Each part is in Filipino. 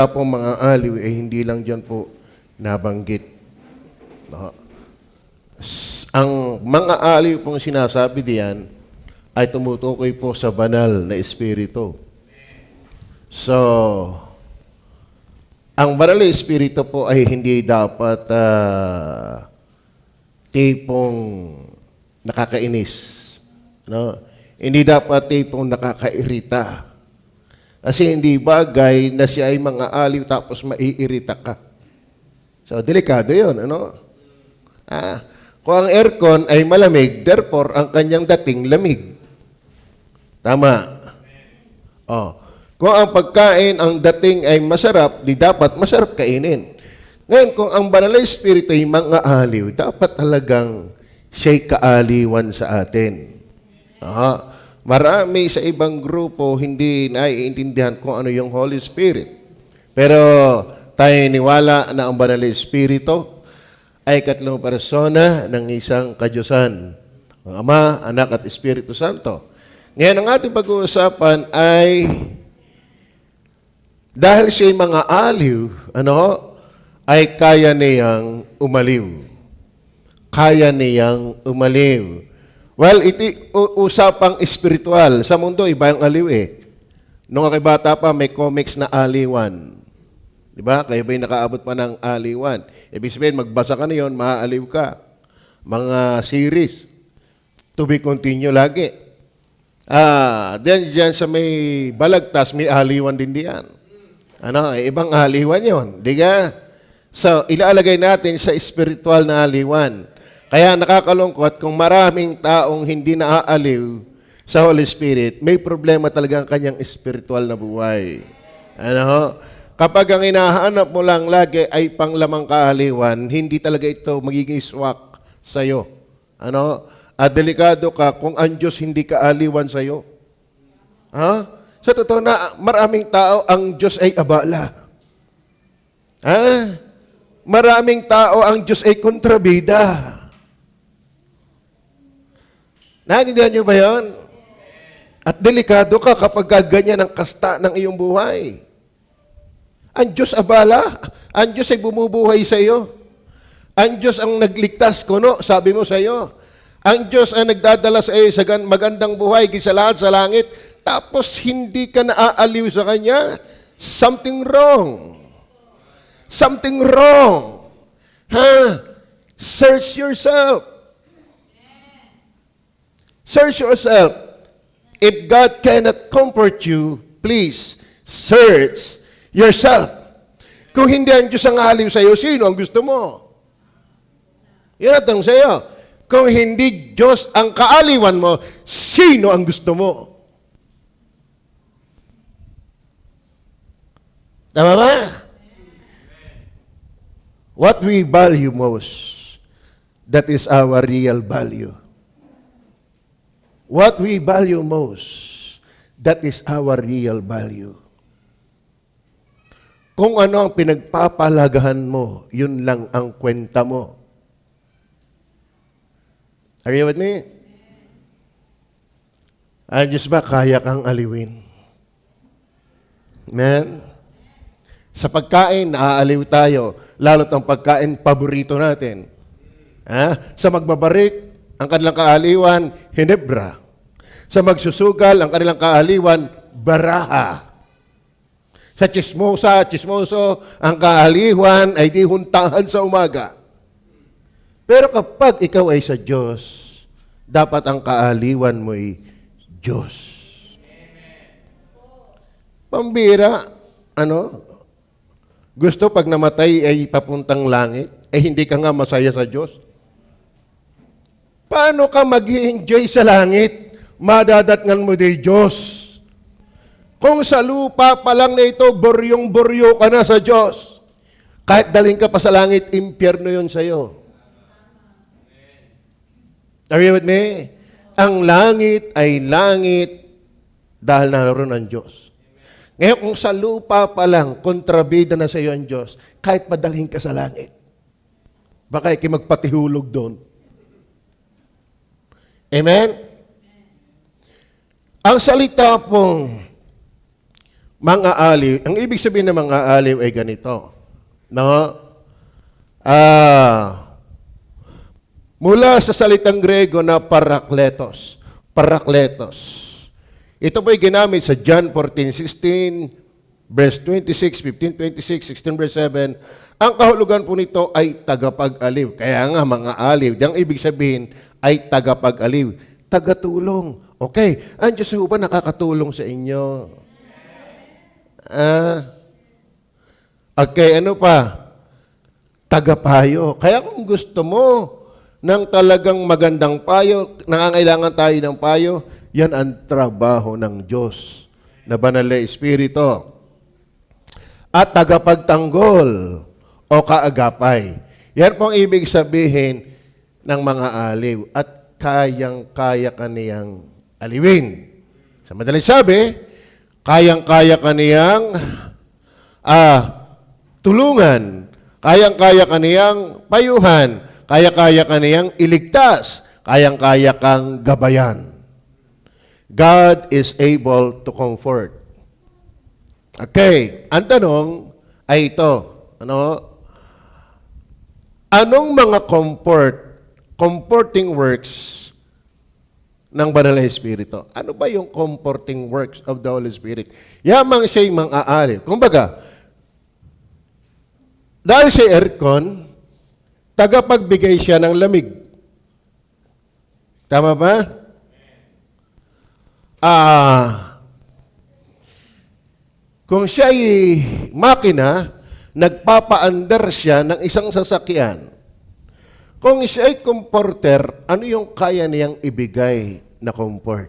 pong mga aliw ay hindi lang dyan po nabanggit. No? Ang mga aliw pong sinasabi diyan ay tumutukoy po sa banal na espiritu. So, ang banal na espiritu po ay hindi dapat tipong nakakainis. No? Hindi dapat tipong nakakairita. Kasi hindi bagay na siya ay mga aliw tapos maiirita ka. So, delikado yun. Ano? Kung ang aircon ay malamig, therefore, ang kanyang dating lamig. Tama. Oh. Kung ang pagkain, ang dating ay masarap, di dapat masarap kainin. Ngayon, kung ang banal na espiritu ay mga aliw, dapat talagang siya'y kaaliwan sa atin. Marami sa ibang grupo hindi naiintindihan kung ano yung Holy Spirit. Pero tayo niwala na ang banal na espiritu ay katlong persona ng isang kadyusan. Ang Ama, Anak at Espiritu Santo. Ngayon, ang ating pag-uusapan ay dahil siya'y mga aliw, ay kaya niyang umaliw. Kaya niyang umaliw. Well, iti usapang espiritual. Sa mundo, iba yung aliw eh. Nung ako'y bata pa, may comics na aliwan. Diba? Kaya ba'y nakaabot pa ng aliwan? Ibig sabihin, magbasa ka na yun, maaaliw ka. Mga series. To be continue lagi. Then dyan sa may balagtas, may aliwan din diyan. Ibang aliwan yun. Di ka? So, ilalagay natin sa spiritual na aliwan. Kaya nakakalungkot kung maraming taong hindi naaaliw sa Holy Spirit, may problema talaga ang kanyang spiritual na buhay. Kapag ang hinahanap mo lang lagi ay panglamang kaaliwan, hindi talaga ito magiging swak sa'yo. Delikado ka kung ang Diyos hindi kaaliwan sa'yo. Sa totoo na, maraming tao ang Diyos ay abala. Maraming tao ang Diyos ay kontrabida. Naintindihan niyo ba yun? At delikado ka kapag ganyan ang kasta ng iyong buhay. Ang Diyos abala. Ang Diyos ay bumubuhay sa iyo. Ang Diyos ang nagligtas kuno, sabi mo sa iyo. Ang Diyos ang nagdadala sa iyo sa magandang buhay kaysa lahat sa langit. Tapos hindi ka naaaliw sa Kanya. Something wrong. Something wrong. Search yourself. Search yourself. If God cannot comfort you, please search yourself. Kung hindi ang Diyos ang aliw sa iyo, sino ang gusto mo? Yan ang tanong sa iyo. Kung hindi Diyos ang kaaliwan mo, sino ang gusto mo? Tama ba? What we value most, that is our real value. What we value most, that is our real value. Kung ano ang pinagpapalagahan mo, yun lang ang kwenta mo. Are you with me? Ang Diyos ba kaya kang aliwin? Amen? Sa pagkain, naaaliw tayo. Lalo't ang pagkain, paborito natin. Sa magbabarik, ang kanilang kaaliwan, hinebra. Sa magsusugal, ang kanilang kaaliwan, baraha. Sa chismoso, ang kaaliwan ay di huntahan sa umaga. Pero kapag ikaw ay sa Diyos, dapat ang kaaliwan mo'y Diyos. Pambira, gusto pag namatay ay papuntang langit, hindi ka nga masaya sa Diyos. Paano ka mag-i-enjoy sa langit? Madadatngan mo di Diyos. Kung sa lupa pa lang na ito, boryong-boryo ka na sa Diyos. Kahit daling ka pa sa langit, impyerno yun sa'yo. Are you with me? Ang langit ay langit dahil naroon ang Diyos. Ngayon, kung sa lupa pa lang, kontrabida na sa iyo ang Diyos, kahit padalhin ka sa langit, baka magpatihulog doon. Amen? Ang salita pong mga aliw, ang ibig sabihin ng mga aliw ay ganito. No? Mula sa salitang Grego na parakletos. Parakletos. Ito po ay ginamit sa John 14:16, verse 26, 15:26, 16 verse 7. Ang kahulugan po nito ay tagapag-aliw. Kaya nga mga aliw, ang ibig sabihin ay tagapag-aliw. Tagatulong. Okay, ang Diyos ba nakakatulong sa inyo? Okay, ano pa? Tagapayo. Kaya kung gusto mo ng talagang magandang payo, nangangailangan tayo ng payo, yan ang trabaho ng Diyos na banal na Espiritu. At tagapagtanggol o kaagapay. Yan po ang ibig sabihin ng mga aliw. At kayang-kaya kaniyang aliwin. Sa madaling sabi, kayang-kaya kaniyang tulungan, kayang-kaya kaniyang payuhan, kaya-kaya kaniyang iligtas, kayang-kaya kang gabayan. God is able to comfort. Okay, ang tanong ay ito, anong mga comforting works ng Banal na Espiritu? Ano ba yung comforting works of the Holy Spirit? Yamang siya'y mang-aaliw. Kumbaga, dahil si aircon, tagapagbigay siya ng lamig. Tama ba? Kung siya'y makina, nagpapaandar siya ng isang sasakyan. Kung siya'y comforter, ano yung kaya niyang ibigay na comfort?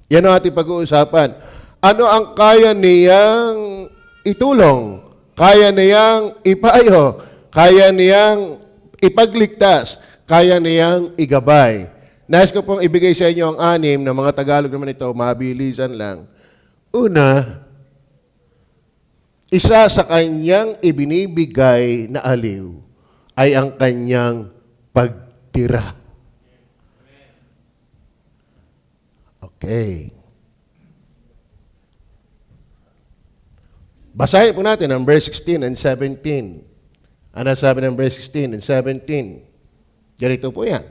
Yan ang ating pag-uusapan. Ano ang kaya niyang itulong? Kaya niyang ipayo? Kaya niyang ipagligtas? Kaya niyang igabay? Nais ko pong ibigay sa inyo ang 6 na mga Tagalog naman ito, mabilisan lang. Una, isa sa kanyang ibinibigay na aliw ay ang kanyang pagtira. Okay. Basahin po natin ang verse 16 and 17. Ano sabi ng verse 16 and 17? Ganito po yan.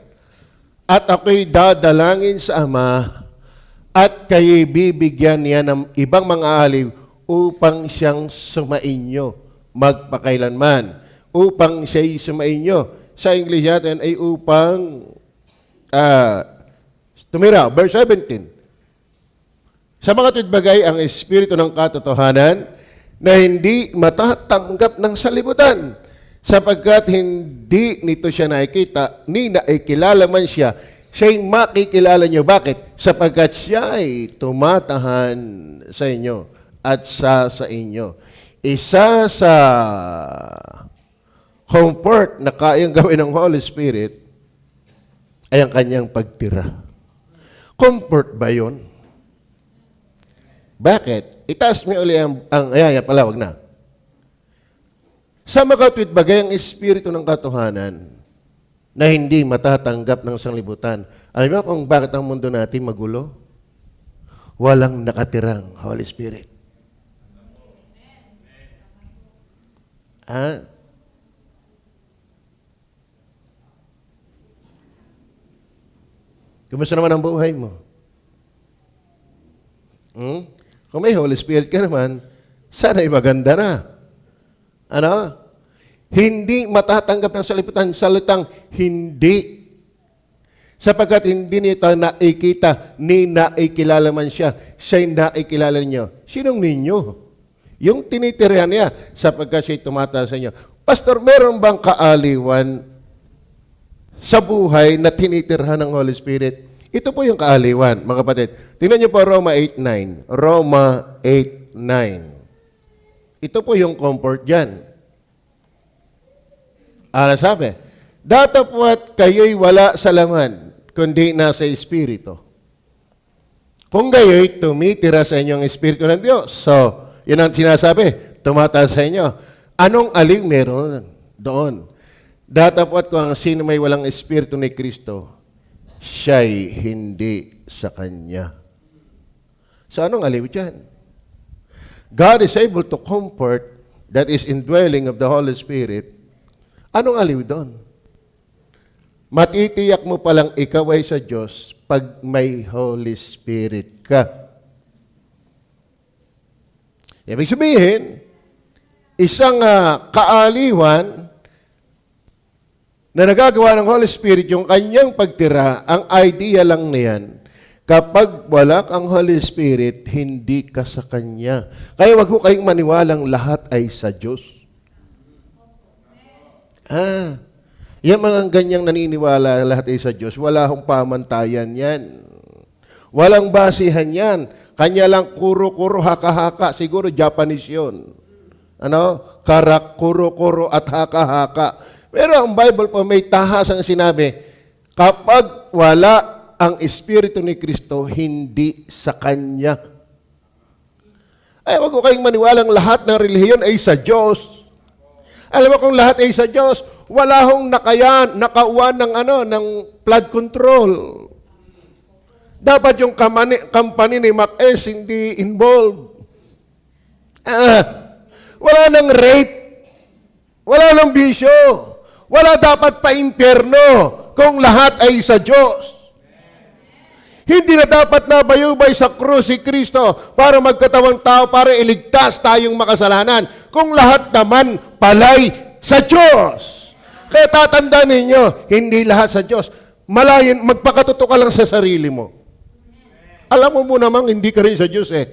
At ako'y dadalangin sa Ama at kayo'y bibigyan niya ng ibang mga aliw upang siyang sumainyo magpakailanman. Upang siya'y sumainyo. Sa English natin ay upang tumira. Verse 17. Sa mga tudbagay ang Espiritu ng katotohanan na hindi matatanggap ng salibutan sapagkat hindi nito siya nakikita, ni naikilala man siya, siya'y makikilala niyo. Bakit? Sapagkat siya ay tumatahan sa inyo at sa inyo. Isa sa comfort na kayang gawin ng Holy Spirit ay ang kanyang pagtira. Comfort ba yun? Bakit? Itaas mo uli ang pala, wag na. Sa makatwid bagay ang Espiritu ng katotohanan na hindi matatanggap ng sanglibutan. Alam mo kung bakit ang mundo natin magulo? Walang nakatirang Holy Spirit. Kumusta naman ang buhay mo? Kung may Holy Spirit ka naman, sana'y maganda na. Ano? Hindi matatanggap ng salitang hindi. Sapagkat hindi nito nakikita, ni naikilala man siya, siya'y naikilala niyo. Sinong ninyo? Yung tinitirihan niya, sapagkat siya'y tumataas sa inyo. Pastor, meron bang kaaliwan sa buhay na tinitirhan ng Holy Spirit? Ito po yung kaaliwan, mga kapatid. Tingnan niyo po Roma 8:9. Roma 8:9. Ito po yung comfort dyan. Sabi, datapwat kayo'y wala sa laman, kundi nasa Espiritu. Kung gayo'y tumitira sa inyong Espiritu ng Diyos. So, yun ang sinasabi, tumataas sa inyo. Anong aliw meron doon? Datapwat kung ang sino may walang Espiritu ni Kristo, siya'y hindi sa Kanya. So, anong aliw dyan? God is able to comfort, that is indwelling of the Holy Spirit. Anong aliw doon? Matitiyak mo palang ikaw ay sa Diyos pag may Holy Spirit ka. Ibig sabihin, isang kaaliwan na nagagawa ng Holy Spirit, yung kanyang pagtira, ang idea lang na yan, kapag wala kang Holy Spirit, hindi ka sa Kanya. Kaya wag ko kayong maniwalang lahat ay sa Diyos. Yung mga ganyang naniniwala lahat ay sa Diyos, wala hong pamantayan yan. Walang basihan yan. Kanya lang kuro-kuro, haka-haka. Siguro Japanese yun. Karak, kuro-kuro at haka-haka. Pero ang Bible po may tahasang sinabi, kapag wala ang Espiritu ni Kristo, hindi sa Kanya. Ay, wag ko kayong maniwalang lahat ng relihiyon ay sa Diyos. Alam mo kung lahat ay sa Diyos, wala hong nakauwan ng flood control. Dapat yung company ni Mac-S hindi involved. Wala nang rape. Wala nang bisyo. Wala dapat pa-impyerno kung lahat ay sa Diyos. Hindi na dapat nabayubay sa krus si Kristo para magkatawang tao, para iligtas tayong makasalanan. Kung lahat naman palay sa Diyos. Kaya tatandaan ninyo, hindi lahat sa Diyos. Malayan, magpakatuto ka lang sa sarili mo. Alam mo namang hindi ka rin sa Diyos eh.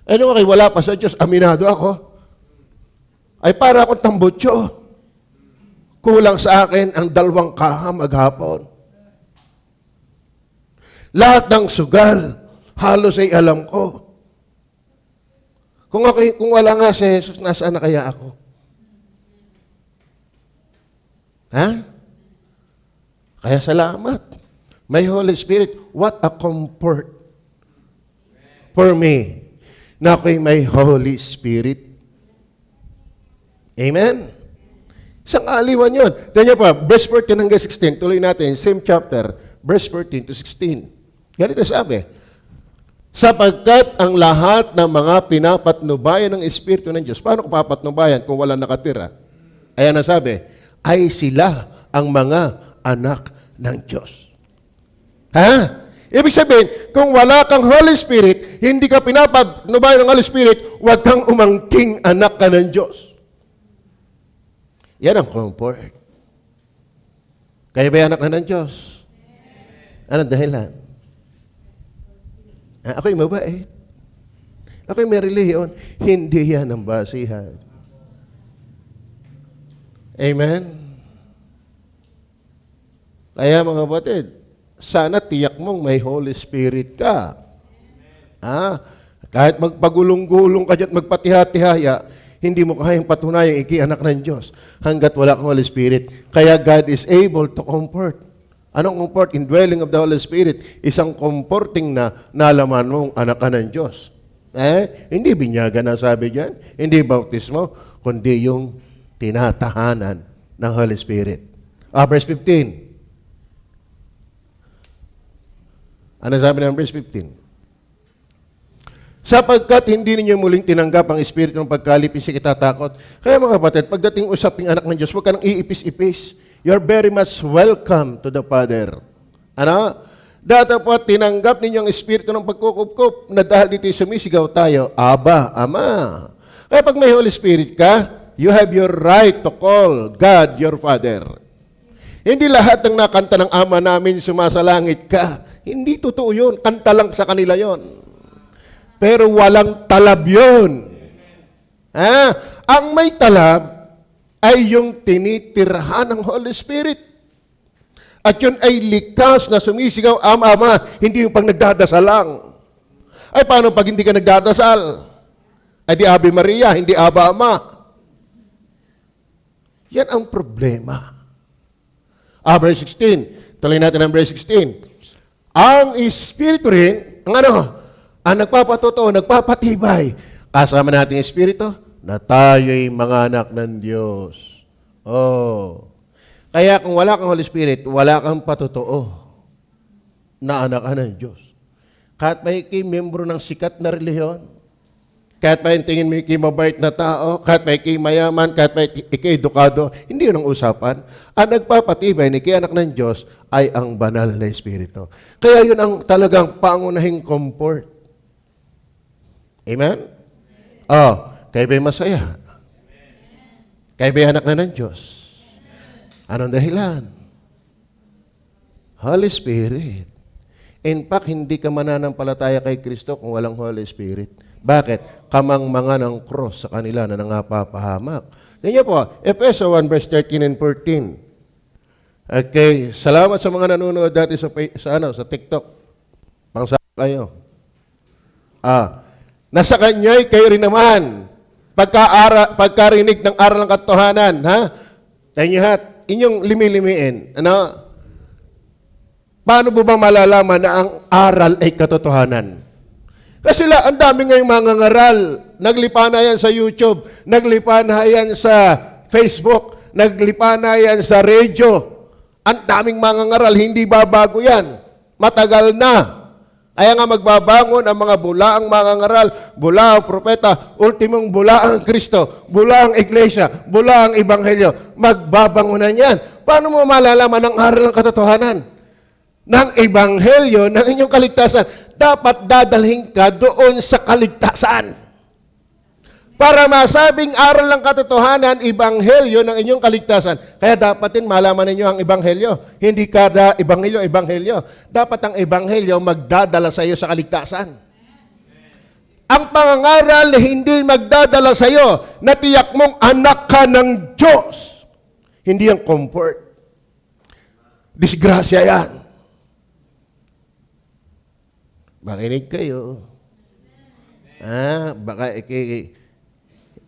Ano kay wala pa sa Diyos, aminado ako. Ay para akong tambutso. Kulang sa akin ang 2 kaha maghapon. Lahat ng sugal, halos ay alam ko. Kung wala nga si Jesus, nasaan na kaya ako? Kaya salamat. May Holy Spirit, what a comfort for me na ako'y may Holy Spirit. Amen? Isang aliwan yun. Tignan pa, verse 14 hanggang 16. Tuloy natin, same chapter, verse 14 to 16. Ganito sabi, sapagkat ang lahat ng mga pinapatnubayan ng Espiritu ng Diyos, paano kung papatnubayan kung wala nakatira? Ayan ang sabi, ay sila ang mga anak ng Diyos. Ibig sabihin, kung wala kang Holy Spirit, hindi ka pinapatnubayan ng Holy Spirit, huwag kang umangking anak ka ng Diyos. Yan ang comfort. Kaya ba anak na ng Diyos? Anong dahilan? Ako'y mabait. Ako'y may relihiyon. Hindi yan ang basihan. Amen? Kaya mga batid, sana tiyak mong may Holy Spirit ka. Kahit magpagulong-gulong ka dyan, magpatiha-tihaya, hindi mo kayang patunayang iki-anak ng Diyos hanggat wala kang Holy Spirit. Kaya God is able to comfort. Anong comfort? Indwelling of the Holy Spirit. Isang comforting na nalaman mong anak ka ng Diyos. Hindi binyagan na sabi dyan. Hindi bautismo, kundi yung tinatahanan ng Holy Spirit. Verse 15. Ano sabi ng verse 15? Sapagkat hindi ninyo muling tinanggap ang espiritu ng pagkalipis sa kitatakot. Kaya mga kapatid, pagdating usaping anak ng Diyos, huwag ka nang iipis-ipis. You're very much welcome to the Father. Dati po, tinanggap ninyo ang espiritu ng pagkukup-kup na dahil dito sumisigaw tayo, Aba, Ama. Kaya pag may Holy Spirit ka, you have your right to call God your Father. Hindi lahat ng nakanta ng Ama namin sumasalangit ka. Hindi totoo yun. Kanta lang sa kanila yon. Pero walang talab yun. Ang may talab ay yung tinitirhan ng Holy Spirit. At yun ay likas na sumisigaw, Ama, Ama, hindi yung pag nagdadasal lang. Ay, paano pag hindi ka nagdadasal? Ay, di Ave Maria, hindi Aba, Ama. Yan ang problema. Verse 16. Tuloy natin ang verse 16. Ang Espiritu rin, ang nagpapatotoo, nagpapatibay, kasama natin yung Espiritu, na tayo'y mga anak ng Diyos. Kaya kung wala kang Holy Spirit, wala kang patotoo na anak ng Diyos. kahit may membro ng sikat na reliyon, kahit may tingin mo mabait na tao, kahit may mayaman, kahit may edukado, hindi yun ang usapan. Ang nagpapatibay ni anak ng Diyos ay ang banal na Espiritu. Kaya yun ang talagang pangunahing comfort. Amen? Oh, kayo ba'y masaya? Kayo ba'y anak na ng Diyos? Anong dahilan? Holy Spirit. In fact, hindi ka mananampalataya kay Kristo kung walang Holy Spirit. Bakit? Kamangmanga ng cross sa kanila na nangapapahamak. Tingnan po, Efeso 1 verse 13 and 14. Okay, salamat sa mga nanonood dati sa TikTok. Pangsama kayo. Nasa kanya'y kayo rin naman. Pagkarinig ng aral ng katotohanan, ha? Tingnan, inyong limi-limiin. Ano? Paano mo ba malalaman na ang aral ay katotohanan? Kasi ang dami ngayong mga ngaral. Naglipa na yan sa YouTube, naglipa na yan sa Facebook, naglipa na yan sa radio. Ang daming mga ngaral, hindi babago yan. Matagal na. Kaya nga magbabangon ang mga bulaang mga ngaral, bulaang propeta, ultimong bulaang Kristo, bulaang iglesia, bulaang ebanghelyo. Magbabangonan yan. Paano mo malalaman ang aral ng katotohanan? Ng ebanghelyo, ng inyong kaligtasan, dapat dadalhin ka doon sa kaligtasan. Para masabing aral ng katotohanan, ebanghelyo ng inyong kaligtasan. Kaya dapat din malaman ninyo ang ebanghelyo. Hindi kada ebanghelyo. Dapat ang ebanghelyo magdadala sa iyo sa kaligtasan. Ang pangangaral hindi magdadala sa iyo na tiyak mong anak ka ng Diyos. Hindi ang comfort. Disgrasya yan. Makinig kayo. Baka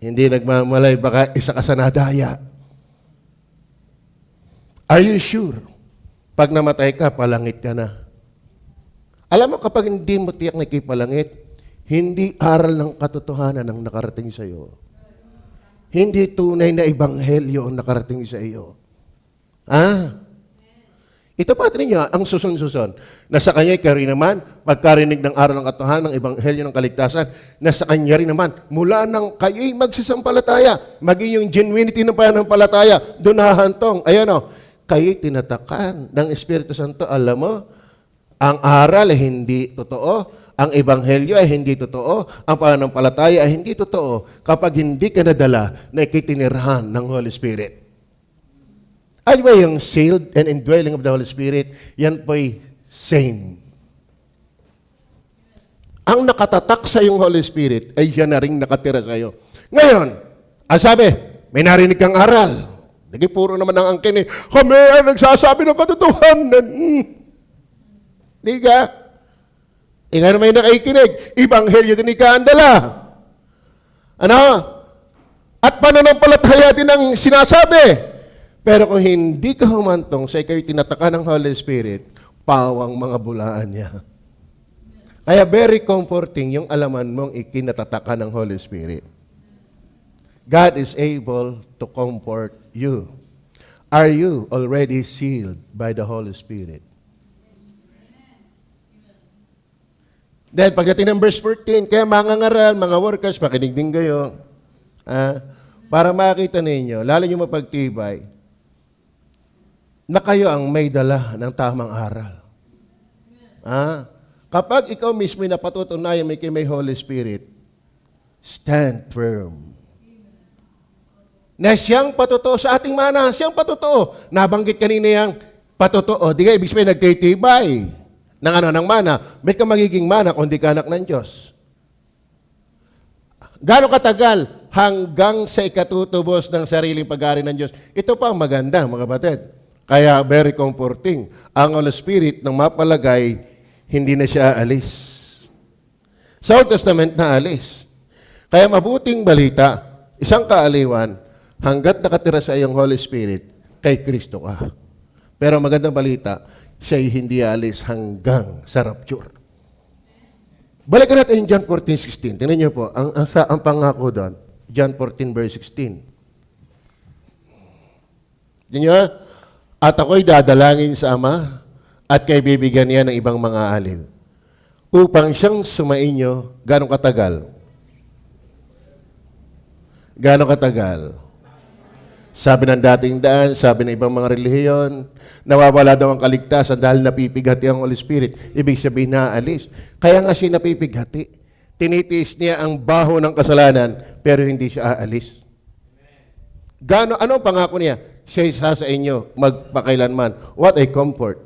hindi nagmamalay, baka isa ka sa nadaya. Are you sure? Pag namatay ka, palangit ka na. Alam mo, kapag hindi mo tiyak na ikipalangit, hindi aral ng katotohanan ang nakarating sa iyo. Hindi tunay na ebanghelyo ang nakarating sa iyo. Ito pa ninyo, ang susun-susun. Nasa kanya kayo rin naman, pagkarinig ng aral ng katotohanan ng ebanghelyo ng kaligtasan, nasa kanya rin naman, mula nang kayo'y magsisampalataya, maging yung genuinity ng pananampalataya, doon hahantong. Ayan o, kayo'y tinatakan ng Espiritu Santo. Alam mo, ang aral ay hindi totoo, ang ebanghelyo ay hindi totoo, ang pananampalataya ay hindi totoo kapag hindi ka nadala na ikitinirahan ng Holy Spirit. Ay ba yung sealed and indwelling of the Holy Spirit, yan po'y same. Ang nakatatak sa yung Holy Spirit ay yan na rin nakatira sa iyo. Ngayon, sabi, may narinig kang aral. Naging puro naman ang angkin kami ay nagsasabi ng katotohanan. Di ka? Ika na may nakikinig. Ibanghelyo din ikaandala. Ano? At pananampalataya din ang sinasabi. Pero kung hindi ka humantong sa ikaw tinataka ng Holy Spirit, pawang mga bulaan niya. Kaya very comforting yung alaman mong ikinatataka ng Holy Spirit. God is able to comfort you. Are you already sealed by the Holy Spirit? Dahil pagdating ng verse 14, kaya mga ngaral, mga workers, makinig din kayo. Para makita ninyo, lalo nyo mapagtibay, na kayo ang may dala ng tamang aral. Kapag ikaw mismo napatutunayan may Holy Spirit, stand firm. Na siyang patotoo sa ating mana, siyang patotoo. Nabanggit kanina yung patotoo. Di ka, ibig sabihin, nagtitibay ng mana. Ba't ka magiging mana kung di ka anak ng Diyos? Gano'ng katagal? Hanggang sa ikatutubos ng sariling pag-aari ng Diyos. Ito pa ang maganda, mga batid. Kaya very comforting. Ang Holy Spirit nang mapalagay, hindi na siya alis. Sa Old Testament na alis. Kaya mabuting balita, isang kaaliwan, hanggat nakatira sa iyong Holy Spirit, kay Kristo ka. Pero magandang balita, siya'y hindi alis hanggang sa rapture. Balikan natin yung John 14:16. Tingnan niyo po, ang pangako doon, John 14 verse 16. Tingnan niyo, at ako'y dadalangin sa Ama, at kay bibigyan niya ng ibang mga aliw, upang siyang sumainyo, gano'ng katagal? Gano'ng katagal? Sabi ng dating daan, sabi ng ibang mga relihiyon, nawawala daw ang kaligtasan dahil napipighati ang Holy Spirit. Ibig sabihin, naalis. Kaya nga siya napipighati. Tinitiis niya ang baho ng kasalanan, pero hindi siya aalis. Ano ang pangako niya? Siya isa sa inyo, magpakailanman. What a comfort.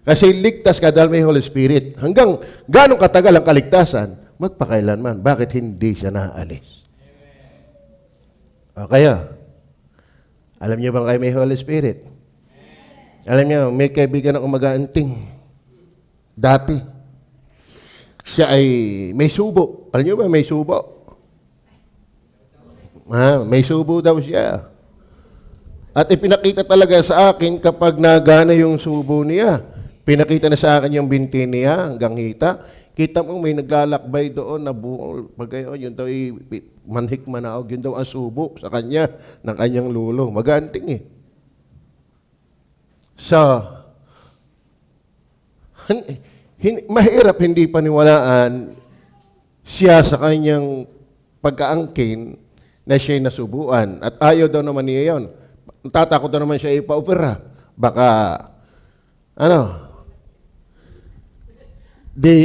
Kasi ligtas ka dahil may Holy Spirit. Hanggang gano'ng katagal ang kaligtasan, magpakailanman. Bakit hindi siya naalis? O kaya, alam niyo bang kayo may Holy Spirit? Alam niyo, may kaibigan akong mag-aanting. Dati. Siya ay may subo. Alam niyo ba, may subo? May subo daw siya. At ipinakita talaga sa akin kapag nagana yung subo niya. Pinakita na sa akin yung binti niya hanggang hita. Kita mo may naglalakbay doon na buol. Pag yun daw manhik manaog, yun daw ang subo sa kanya ng kanyang lulo. Maganting eh. So, mahirap hindi paniwalaan siya sa kanyang pagkaangkin na siya'y nasubuan. At ayaw daw naman niya yun. Tatakot daw naman siya ipa-opera. Baka,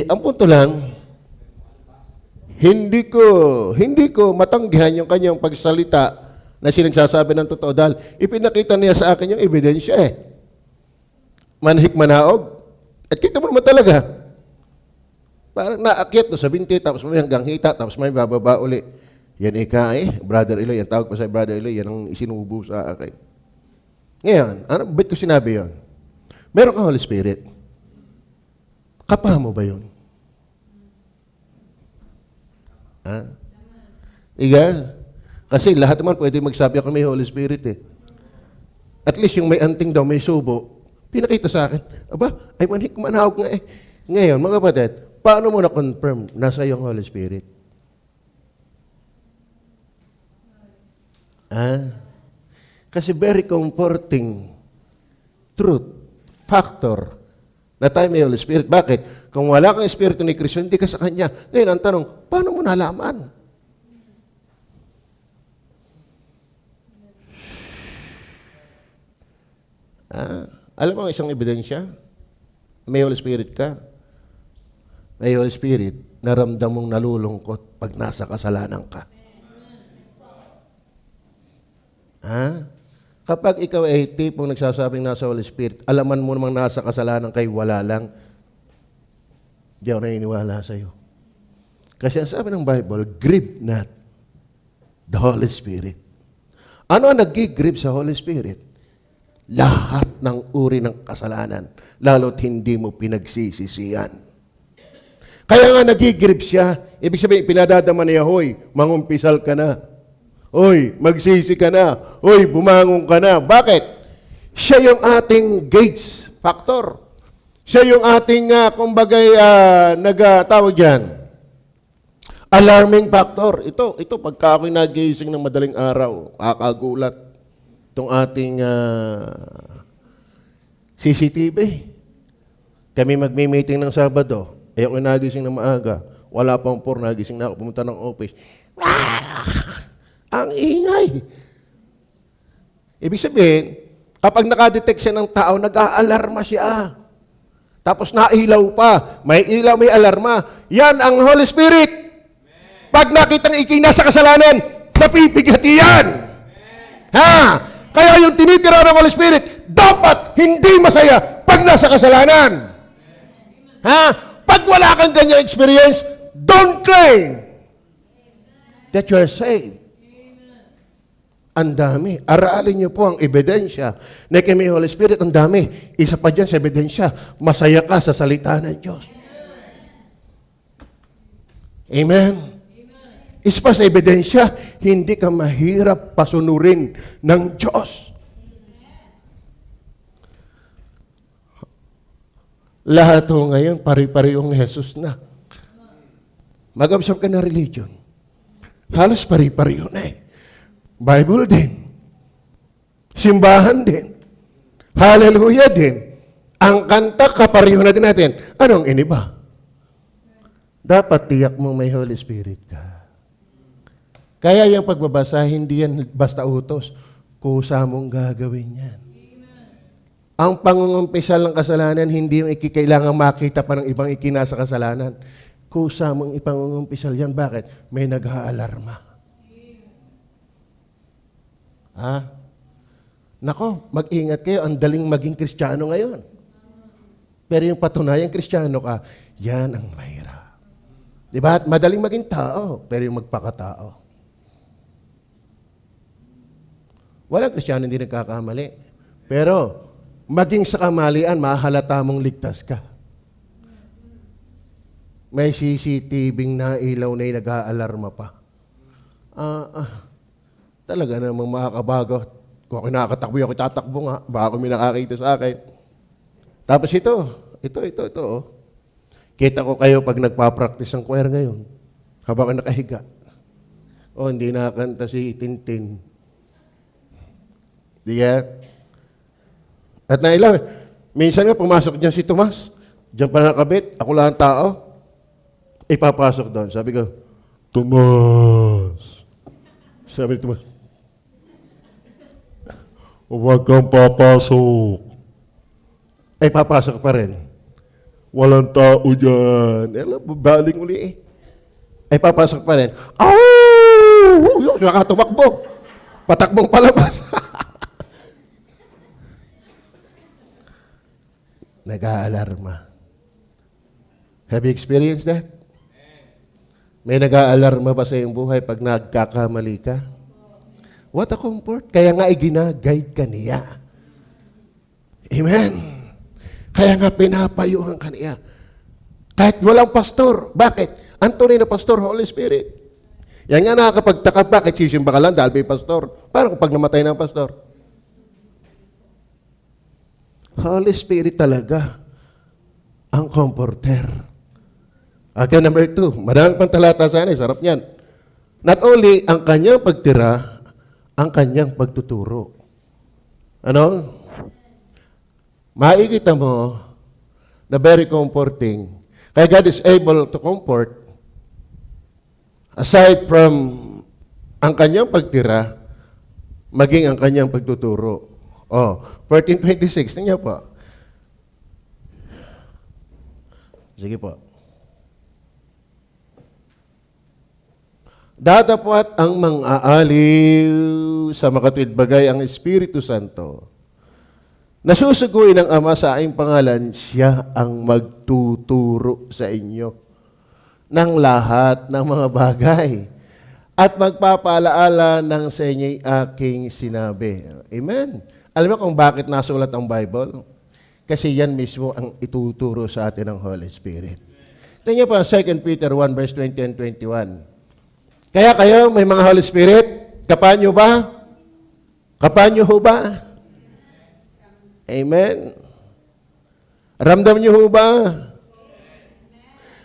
ang punto lang, hindi ko matanggihan yung kanyang pagsalita na sinagsasabi ng totoo dahil ipinakita niya sa akin yung ebidensya eh. Manhik manaog. At kita mo naman talaga. Parang naakyat no, sa binti, tapos may hanggang hita, tapos may bababa uli. Yan Brother Eloy, yan tawag pa sa Brother Eloy, yan ang isinubo sa akin. Ngayon, ba't ko sinabi yun? Meron kang Holy Spirit. Kapa mo ba yun? Iga? Kasi lahat naman pwede magsabi ako may Holy Spirit eh. At least yung may anting daw, may subo, pinakita sa akin, aba, ay manhik manahog nga eh. Ngayon, mga kapatid, paano mo na-confirm nasa iyong Holy Spirit? Kasi very comforting truth, factor, na tayo may Holy Spirit. Bakit? Kung wala kang Espiritu ni Kristo, hindi ka sa Kanya. Ngayon, ang tanong, paano mo nalaman? Alam mo ang isang ebidensya? May Holy Spirit ka. May Holy Spirit, naramdam mong nalulungkot pag nasa kasalanan ka. Kapag ikaw ay tipong nagsasabing nasa Holy Spirit, alaman mo namang nasa kasalanan kay wala lang, hindi ako naniniwala sa iyo. Kasi ang sabi ng Bible, grieve not the Holy Spirit. Ano ang nag-grieve sa Holy Spirit? Lahat ng uri ng kasalanan, lalo't hindi mo pinagsisisihan. Kaya nga nag-grieve siya, ibig sabihin, pinadadama niya, hoy, mangumpisal ka na. Hoy, magsisi ka na. Hoy, bumangon ka na. Bakit? Siya yung ating gates factor. Siya yung ating, nagtawag dyan, alarming factor. Ito, pagka ako'y nagising ng madaling araw, kakagulat itong ating CCTV. Kami magmi-meeting ng Sabado. Ako'y nagising ng maaga. Wala pang 4, nagising na ako, pumunta ng office. Ang ingay. Ibig sabihin, kapag nakadetect siya ng tao, nag-aalarma siya. Tapos nailaw pa. May ilaw, may alarma. Yan ang Holy Spirit. Pag nakitang ikay nasa kasalanan, napipighati yan. Kaya yung tinitira ng Holy Spirit, dapat hindi masaya pag nasa kasalanan. Pag wala kang ganyang experience, don't claim that you are saved. Ang dami. Aralin niyo po ang ebidensya na kay may Holy Spirit. Ang dami. Isa pa dyan sa ebidensya, masaya ka sa salita ng Diyos. Amen? Isa pa sa ebidensya, hindi ka mahirap pasunurin ng Diyos. Lahat ho ngayon, pari-parihong Jesus na. Mag-observe ka na religion. Halos pari-pariho na eh. Bible din. Simbahan din. Hallelujah din. Ang kanta, kapariho na din natin. Anong iniba? dapat tiyak mong may Holy Spirit ka. Kaya yung pagbabasa, hindi yan basta utos. Kusa mong gagawin yan. Ang pangungumpisal ng kasalanan, hindi yung ikikailangang makita pa ng ibang ikinasa kasalanan. Kusa mong ipangungumpisal yan. Bakit? May nag-aalarma. Ha? Nako, mag-ingat kayo. Ang daling maging Kristiyano ngayon. Pero yung patunayang Kristiyano ka, yan ang mahirap. Diba? Madaling maging tao, pero yung magpakatao. Walang Kristiyano hindi nagkakamali. Pero, maging sa kamalian, mahalata mong ligtas ka. May CCTV na ilaw na yung nag-aalarma pa. Talaga namang makakabago. Kung ako nakakatakbo, ako tatakbo nga. Baka may nakakita sa akin. Tapos ito. Oh. Kita ko kayo pag nagpa-practice ng choir ngayon. Habang ako nakahiga. Hindi nakakanta si Tintin. Di yan? At nailaw, minsan nga pumasok dyan si Tomas. Diyan pa nakabit. Ako lang ang tao. Ipapasok doon. Sabi ko, Tomas. Sabi ni Tomas, huwag kang papasok. Papasok pa rin. Walang tao dyan. Baling uli papasok pa rin. Nakatumakbo. Patakbong palabas. Nag-aalarma. Have you experienced that? May nag-aalarma ba sa iyong buhay pag nagkakamali ka? What a comfort. Kaya nga ginag-guide ka niya. Amen. Kaya nga pinapayuhan ka niya. Kahit walang pastor. Bakit? Ang tunay na pastor, Holy Spirit. Yan nga nakakapagtaka. Bakit sisimba ka lang dahil may pastor? Parang kapag namatay na ang pastor. Holy Spirit talaga ang comforter. Okay, number 2. Maraming pang talata sana. Sarap niyan. Not only ang kanyang pagtira, ang kanyang pagtuturo. Ano? Makikita mo na very comforting. Kaya God is able to comfort aside from ang kanyang pagtira, maging ang kanyang pagtuturo. 14:26. Tingnan po. Sige po. Datapwat ang mang-aaliw sa makatwid bagay ang Espiritu Santo. Nasusuguin ng Ama sa aking pangalan, siya ang magtuturo sa inyo ng lahat ng mga bagay at magpapaalaala ng sa inyo'y aking sinabi. Amen. Alam mo kung bakit nasulat ang Bible? Kasi yan mismo ang ituturo sa atin ng Holy Spirit. Tingnan po ang 2 Peter 1 verse 20 and 21. Kaya kayo, may mga Holy Spirit, kapanyo ba? Kapanyo ho ba? Amen. Ramdam niyo ho ba?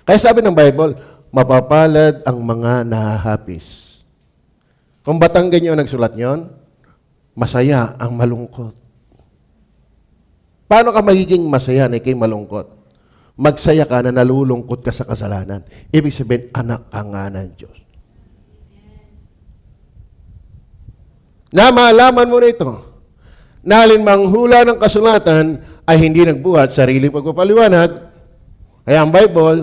Kaya sabi ng Bible, mapapalad ang mga nahahapis. Kung Batanggen yung nagsulat nyon, masaya ang malungkot. Paano ka magiging masaya na ikay malungkot? Magsaya ka na nalulungkot ka sa kasalanan. Ibig sabihin, anak ka nga ng Diyos. Na maalaman mo na ito, na alinmang hula ng kasulatan ay hindi nagbuhat sariling pagpapaliwanag. Kaya ang Bible,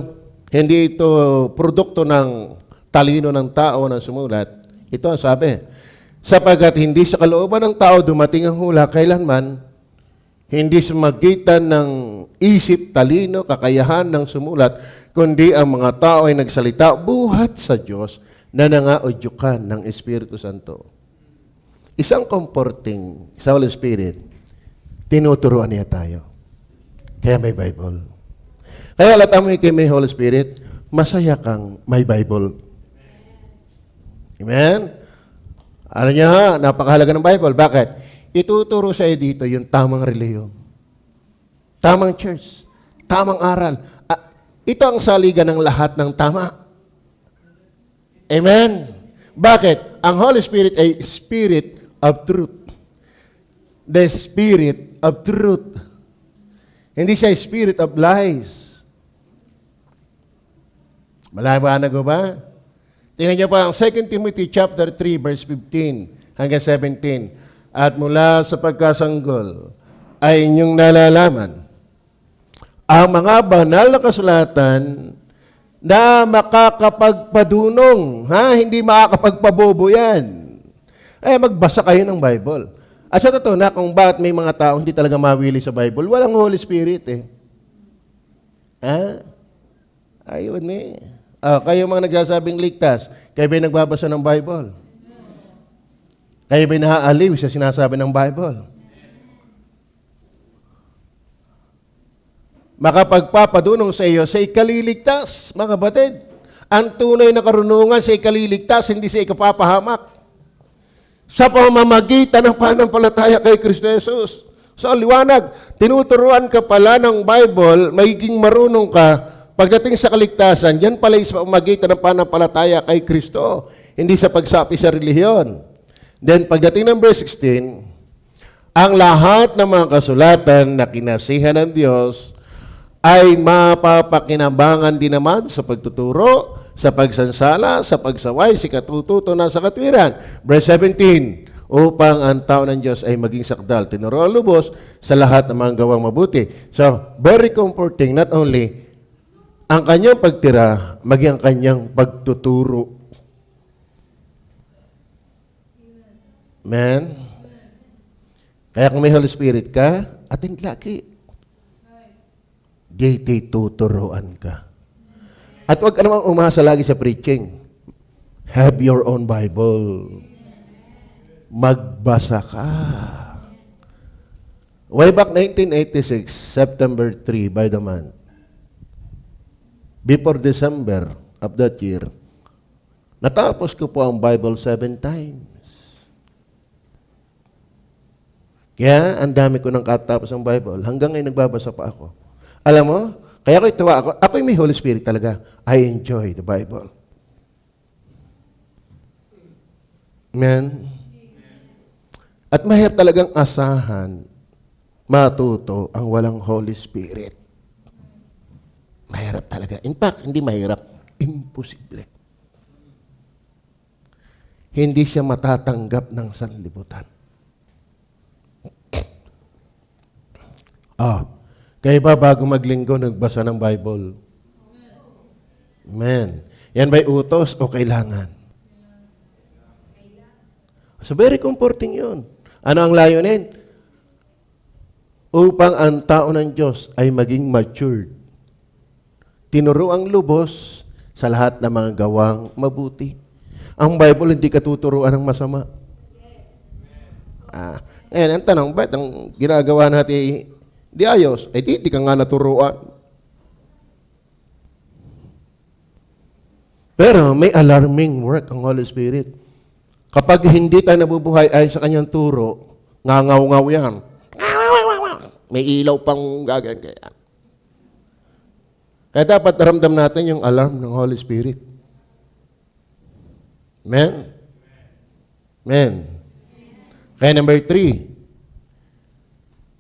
hindi ito produkto ng talino ng tao na sumulat. Ito ang sabi, sapagkat hindi sa kalooban ng tao dumating ang hula kailanman, hindi sa magitan ng isip, talino, kakayahan ng sumulat, kundi ang mga tao ay nagsalita buhat sa Diyos na nangaudyukan ng Espiritu Santo. Isang comforting sa Holy Spirit, tinuturuan niya tayo. Kaya may Bible. Kaya alata mo kay may Holy Spirit, masaya kang may Bible. Amen? Alam niya ha, napakahalaga ng Bible. Bakit? Ituturo sa iyo dito yung tamang reliyon. Tamang church. Tamang aral. Ito ang saligan ng lahat ng tama. Amen? Bakit? Ang Holy Spirit ay Spirit of truth. The Spirit of truth. Hindi siya Spirit of lies. Malabanag ko ba? Tingnan niyo pa ang 2 Timothy chapter 3 verse 15 hanggang 17. At mula sa pagkasanggol ay inyong nalalaman ang mga banal na kasulatan na makakapagpadunong, hindi makakapagpabobo yan. Magbasa kayo ng Bible. At sa totoo na kung bakit may mga tao hindi talaga mawili sa Bible, walang Holy Spirit Ayun kayo mga nagsasabing ligtas, kayo ba'y nagbabasa ng Bible? Kayo ba'y naaaliw sa sinasabi ng Bible? Makapagpapadunong sa iyo sa ikaliligtas, mga kapatid. Ang tunay na karunungan sa ikaliligtas, hindi sa ikapapahamak. Sa pamamagitan ng pananampalataya kay Kristo Jesus. So, liwanag, tinuturuan ka pala ng Bible, magiging marunong ka. Pagdating sa kaligtasan, yan pala sa pamamagitan ng pananampalataya kay Kristo, hindi sa pagsapi sa relihiyon. Then, pagdating ng verse 16, ang lahat ng mga kasulatan na kinasihan ng Diyos ay mapapakinabangan din naman sa pagtuturo, sa pagsansala, sa pagsaway, sa katututunan sa katwiran. Verse 17, upang ang tao ng Diyos ay maging sakdal, tinuruan lubos sa lahat ng mga gawang mabuti. So, very comforting, not only ang kanyang pagtira, maging ang kanyang pagtuturo. Amen? Kaya kung may Holy Spirit ka, ating laki. Di tuturuan ka. At huwag ka namang umasa lagi sa preaching. Have your own Bible. Magbasa ka. Way back 1986, September 3, by the month, before December of that year, natapos ko po ang Bible 7 times. Kaya, ang dami ko nang katapos ang Bible. Hanggang ngayon nagbabasa pa ako. Alam mo, kaya ko ituwa ako. Ako'y may Holy Spirit talaga. I enjoy the Bible. Amen? At mahirap talagang asahan, matuto ang walang Holy Spirit. Mahirap talaga. In fact, hindi mahirap. Imposible. Hindi siya matatanggap ng sanlibutan. Kayo ba bago maglinggo nagbasa ng Bible? Amen. Yan ba'y utos o kailangan? So very comforting yun. Ano ang layunin? Upang ang tao ng Diyos ay maging matured. Tinuruang lubos sa lahat ng mga gawang mabuti. Ang Bible hindi katuturuan ng masama. Ngayon, ang tanong, ba't ang ginagawa natin di ayos? Di ka nga naturuan. Pero may alarming work ang Holy Spirit. Kapag hindi tayo nabubuhay ay sa kanyang turo, ngangaw-ngaw yan. May ilaw pang gagan kaya. Kaya dapat naramdam natin yung alarm ng Holy Spirit. Amen? Amen. Kaya number 3,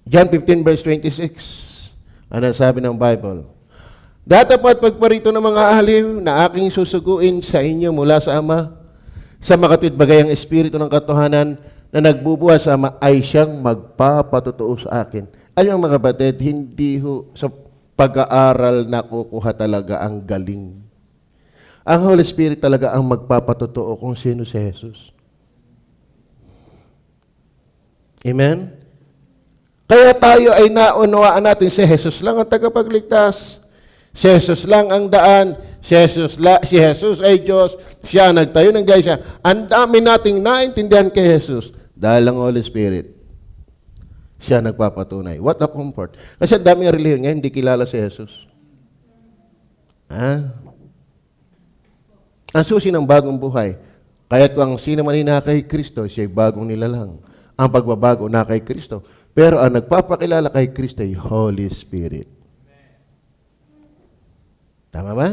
John 15 verse 26. Ano sabi ng Bible? Datapat pagparito ng mga aliw na aking susuguin sa inyo mula sa Ama, sa makatwid bagay ang Espiritu ng katotohanan na nagbubuhat sa Ama ay siyang magpapatotoo sa akin. Ayun mga batid, hindi sa pag-aaral na kukuha talaga ang galing. Ang Holy Spirit talaga ang magpapatotoo kung sino si Jesus. Amen? Kaya tayo ay naunawaan natin si Jesus lang ang tagapagligtas. Si Jesus lang ang daan. Si Jesus ay Diyos. Siya nagtayo ng gaya. Ang dami nating naintindihan kay Jesus dahil ang Holy Spirit. Siya nagpapatunay. What a comfort. Kasi ang daming relihiyon ngayon, hindi kilala si Jesus. Ang susi ng bagong buhay, kaya't kung sino man na kay Kristo, siya'y bagong nilalang. Ang pagbabago na kay Kristo. Pero ang nagpapakilala kay Kristo ay Holy Spirit. Tama ba?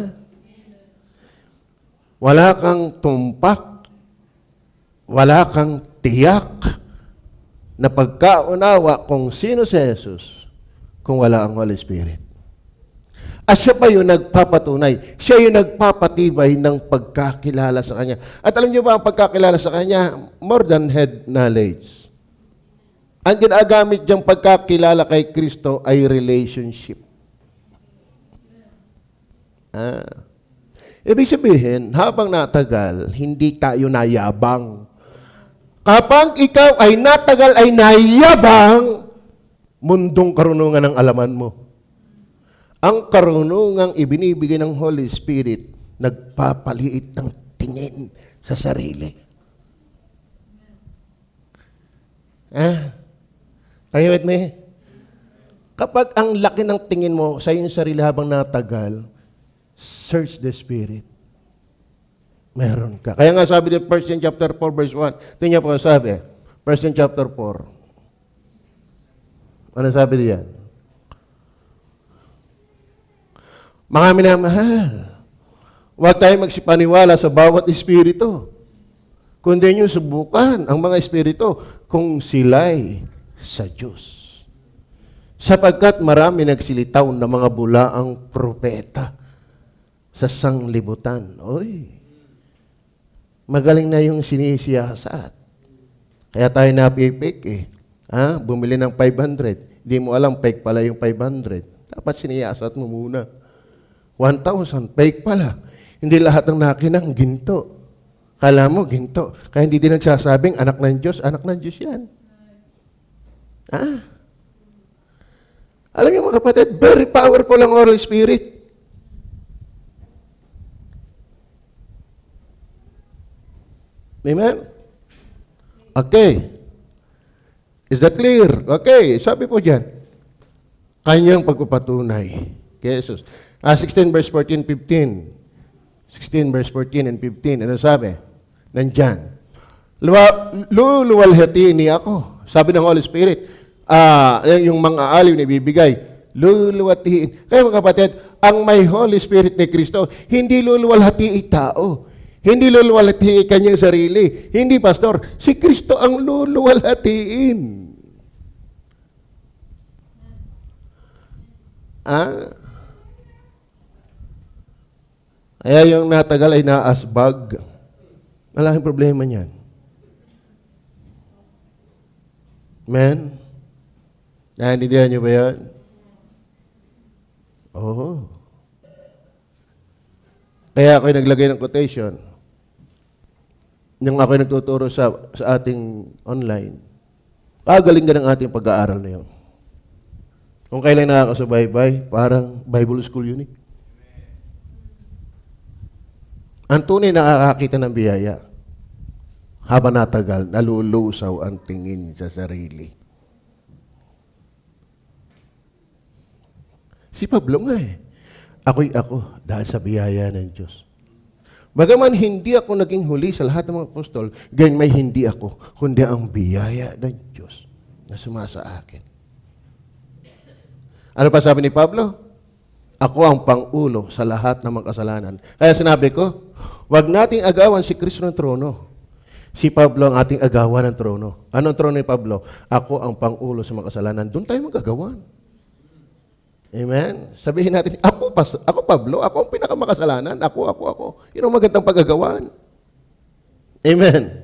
Wala kang tumpak, wala kang tiyak na pagkaunawa kung sino si Jesus kung wala ang Holy Spirit. At siya pa yung nagpapatunay. Siya yung nagpapatibay ng pagkakilala sa Kanya. At alam niyo ba, ang pagkakilala sa Kanya, more than head knowledge. Ang ginagamit diyang pagkakilala kay Kristo ay relationship. Ibig sabihin, habang natagal, hindi tayo nayabang. Kapag ikaw ay natagal ay nayabang, mundong karunungan ang alaman mo. Ang karunungang ibinibigay ng Holy Spirit, nagpapaliit ng tingin sa sarili. Are you with me? Kapag ang laki ng tingin mo sa iyong sarili habang natagal, search the Spirit. Meron ka. Kaya nga sabi ni 1 John chapter 4 verse 1. Tingnan po sabi. 1 John chapter 4. Ano sabi diyan? Mga minamahal, huwag tayo magsipaniwala sa bawat espiritu. Kundi nyo subukan ang mga espiritu kung sila'y sa Diyos. Sapagkat marami nagsilitaw na mga bulaang propeta sa sanglibutan. Oy, magaling na yung sinisiyasat. Kaya tayo napipik eh. Bumili ng 500. Hindi mo alam, fake pala yung 500. Dapat siniyasat mo muna. 1,000, fake pala. Hindi lahat ng nakinang ginto. Kala mo, ginto. Kaya hindi din nagsasabing, anak ng Diyos yan. Alam niyo mga kapatid, very powerful ang Holy Spirit. Amen? Okay. Is that clear? Okay. Sabi po dyan, kanyang pagpapatunay kay Jesus. 16 verse 14, 15. 16 verse 14 and 15. Ano sabi? Nandyan. Luluwalhatiin niya ako. Sabi ng Holy Spirit, yung mga aliw na ibibigay, luluwalhatiin. Kaya mga kapatid, ang may Holy Spirit ni Kristo, hindi luluwalhatiin tao. Hindi luluwalhatiin kanyang sarili. Hindi, pastor. Si Kristo ang luluwalhatiin. Kaya yung natagal ay naasbag. Malaking problema niyan. Amen? Naintindihan niyo ba yan? Oo. Kaya ako'y naglagay ng quotation. Nung ako'y nagtuturo sa ating online, galing ka ng ating pag-aaral na yun. Kung kailan nakakasubaybay, parang Bible School yun eh. Ang tunay nakakakita ng biyaya, habang natagal, nalulusaw ang tingin sa sarili. Si Pablo nga eh. Ako'y ako dahil sa biyaya ng Diyos. Bagaman hindi ako naging huli sa lahat ng mga apostol, ganyan may hindi ako, kundi ang biyaya ng Diyos na sumasa akin. Ano pa sabi ni Pablo? Ako ang pangulo sa lahat ng mga kasalanan. Kaya sinabi ko, wag nating agawan si Kristo ng trono. Si Pablo ang ating agawan ng trono. Anong trono ni Pablo? Ako ang pangulo sa mga kasalanan. Doon tayo magagawan. Amen? Sabihin natin, ako Pablo, ako ang pinakamakasalanan. Ako. Yun ang magandang pag-agawan. Amen?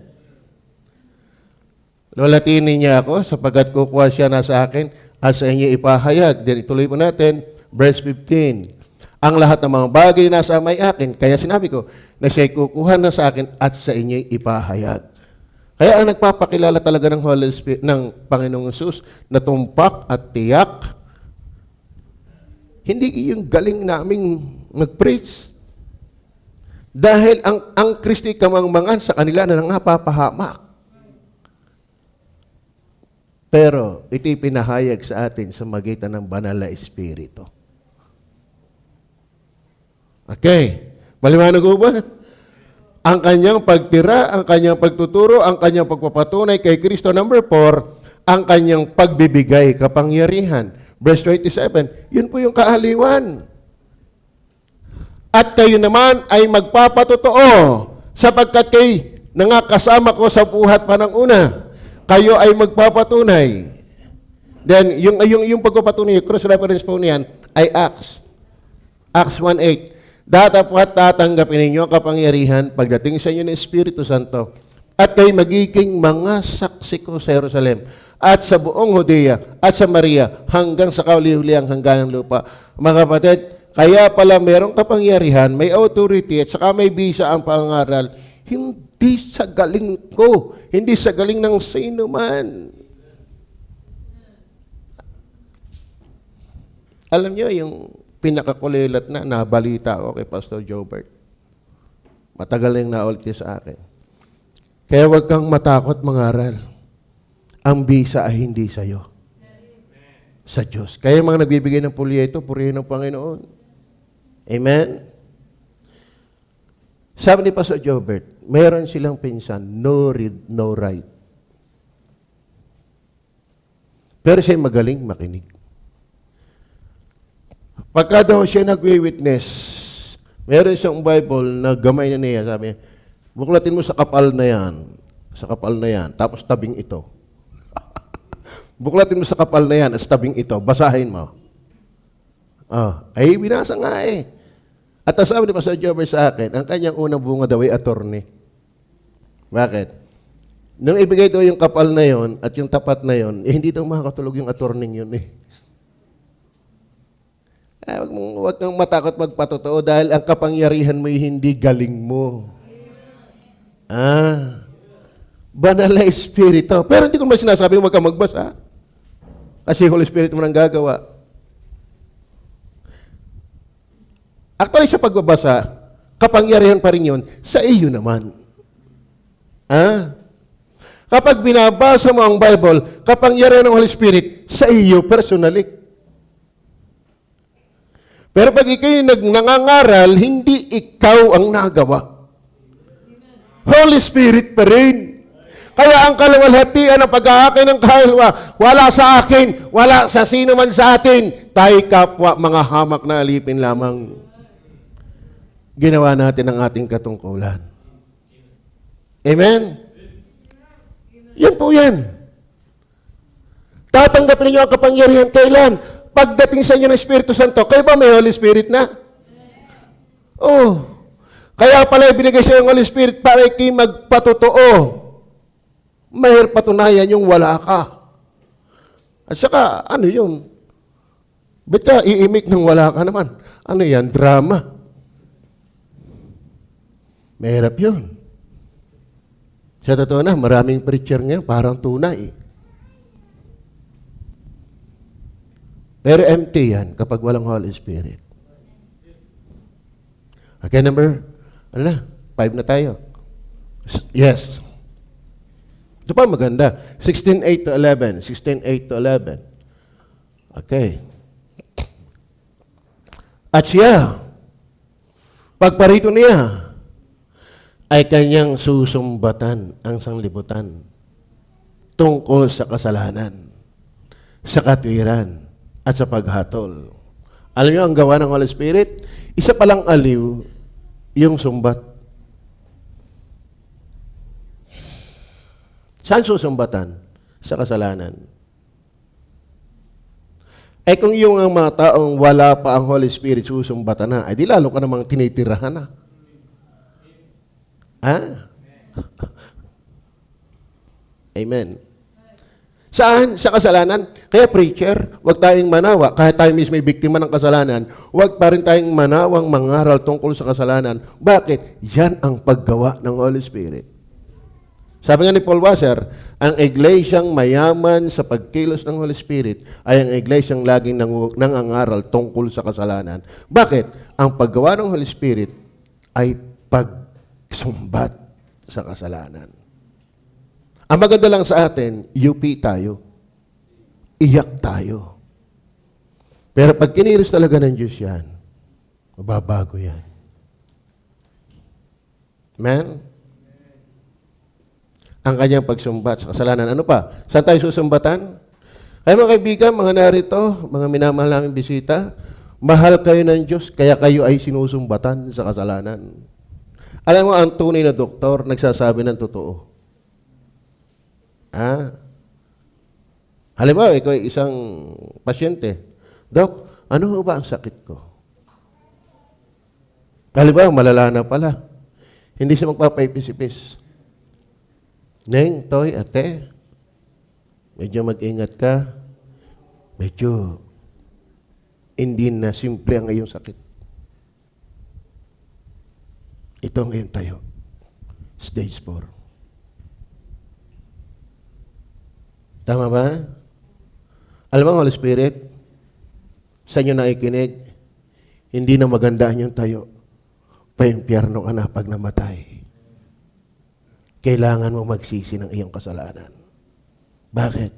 Lulatinin niya ako sapagkat kukuha siya na sa akin at sa inyo ipahayag. Then ituloy po natin, verse 15. Ang lahat ng mga bagay nasa may akin, kaya sinabi ko na siya'y kukuha na sa akin at sa inyo ipahayag. Kaya ang nagpapakilala talaga ng Holy Spirit, ng Panginoong Hesus na tumpak at tiyak, hindi yung galing naming mag-preach. Dahil ang Kristo'y kamangmangan sa kanila na nangapapahamak. Pero ito'y pinahayag sa atin sa magitan ng banal na Espiritu. Okay. Maliwanag ko ba? Ang kanyang pagtira, ang kanyang pagtuturo, ang kanyang pagpapatunay kay Kristo. Number 4, ang kanyang pagbibigay kapangyarihan. Verse 27, yun po yung kaaliwan. At kayo naman ay magpapatotoo sapagkat kayo nangakasama ko sa buhat pa ng una. Kayo ay magpapatunay. Then, yung pagpapatunay, cross reference po niyan, ay Acts. Acts 1:8. Datapwat tatanggapin ninyo ang kapangyarihan pagdating sa inyo ng Espiritu Santo at kayo magiging mga saksi ko sa Jerusalem at sa buong Judea at sa Maria hanggang sa kauli-uliang hanggan ng lupa. Mga kapatid, kaya pala merong kapangyarihan, may authority at saka may bisa ang pangaral, hindi sa galing ko, hindi sa galing ng sino man. Alam niyo yung pinakakulilat na nabalita ko kay Pastor Jobert. Matagal na yung naulit sa akin. Kaya huwag kang matakot mangaral. Ang bisa ay hindi sa'yo. Sa Diyos. Kaya mga nagbibigay ng pulyeto, purihin ng Panginoon. Amen? Sabi ni Pastor Jobert, mayroon silang pinsan, no read, no write. Pero siya magaling makinig. Pagka daw siya nagwi-witness, meron siyang Bible na gamay na niya, sabi, buklatin mo sa kapal na yan, tapos tabing ito. Buklatin mo sa kapal na yan, at tabing ito, basahin mo. Ay, binasa nga eh. At sabi ni Pastor Jobber sa akin, ang kanyang unang bunga daw ay attorney. Bakit? Nung ibigay daw yung kapal na yon at yung tapat na yon, hindi daw makakatulog yung attorney yun eh. Huwag kang matakot magpatotoo dahil ang kapangyarihan mo ay hindi galing mo. Banal na Espiritu. Pero hindi ko naman sinasabi huwag kang magbasa. Kasi Holy Spirit mo nang gagawa. Actually, sa pagbabasa, kapangyarihan pa rin yun sa iyo naman. Kapag binabasa mo ang Bible, kapangyarihan ng Holy Spirit sa iyo personally. Pero pag ikaw'y nangangaral, hindi ikaw ang nagawa. Holy Spirit pa rin. Kaya ang kaluwalhatian ng pag-aakin ng kalwa, wala sa akin, wala sa sino man sa atin. Tayo kapwa, mga hamak na alipin lamang. Ginawa natin ang ating katungkulan. Amen? Yan po yan. Tatanggapin niyo ang kapangyarihan kailan? Pagdating sa inyo ng Espiritu Santo, kayo ba may Holy Spirit na? Kaya pala ibinigay sa iyo ng Holy Spirit para kayo magpatotoo. Mahirap patunayan yung wala ka. At saka, ano yun? Ba't ka iimik ng wala ka naman? Ano yan? Drama. Mahirap yun. Sa totoo na, maraming preacher ngayon, parang tunay. Pero empty yan kapag walang Holy Spirit. Okay, number, 5 na tayo. Yes. Ito pa maganda. 16:8 to 11. 16:8 to 11. Okay. At siya, pagparito niya, ay kanyang susumbatan ang sanglibutan tungkol sa kasalanan, sa katwiran, at sa paghatol. Alam niyo ang gawa ng Holy Spirit? Isa palang aliw, yung sumbat. Saan susumbatan? Sa kasalanan. Kung yung mga taong wala pa ang Holy Spirit susumbatan na, di lalo ka namang tinitirahan na. Amen. Saan? Sa kasalanan. Kaya preacher, huwag tayong manawa. Kahit tayo mismo may biktima ng kasalanan, huwag pa rin tayong manawang mangaral tungkol sa kasalanan. Bakit? Yan ang paggawa ng Holy Spirit. Sabi nga ni Paul Wasser, ang iglesyang mayaman sa pagkilos ng Holy Spirit ay ang iglesyang laging nangangaral tungkol sa kasalanan. Bakit? Ang paggawa ng Holy Spirit ay pagsumbat sa kasalanan. Ang maganda lang sa atin, UP tayo. Iyak tayo. Pero pag kinilos talaga ng Diyos yan, mababago yan. Amen? Ang kanyang pagsumbat sa kasalanan. Ano pa? Saan tayo susumbatan? Kaya mga kaibigan, mga narito, mga minamahal namin bisita, mahal kayo ng Diyos, kaya kayo ay sinusumbatan sa kasalanan. Alam mo, ang tunay na doktor, nagsasabi ng totoo. Halimbawa, ikaw ay isang pasyente. Dok, ano ba ang sakit ko? Halimbawa, malala na pala. Hindi siya magpapaipis-ipis. Neng, Toy, ate, medyo mag-ingat ka. Medyo hindi na simple ang iyong sakit. Ito ang iyong tayo. Stage 4. Tama ba? Alam mo, Holy Spirit, sa inyo nakikinig, hindi na maganda ang iyong tayo. Pa-impyerno ka na pag namatay. Kailangan mo magsisi ng iyong kasalanan. Bakit?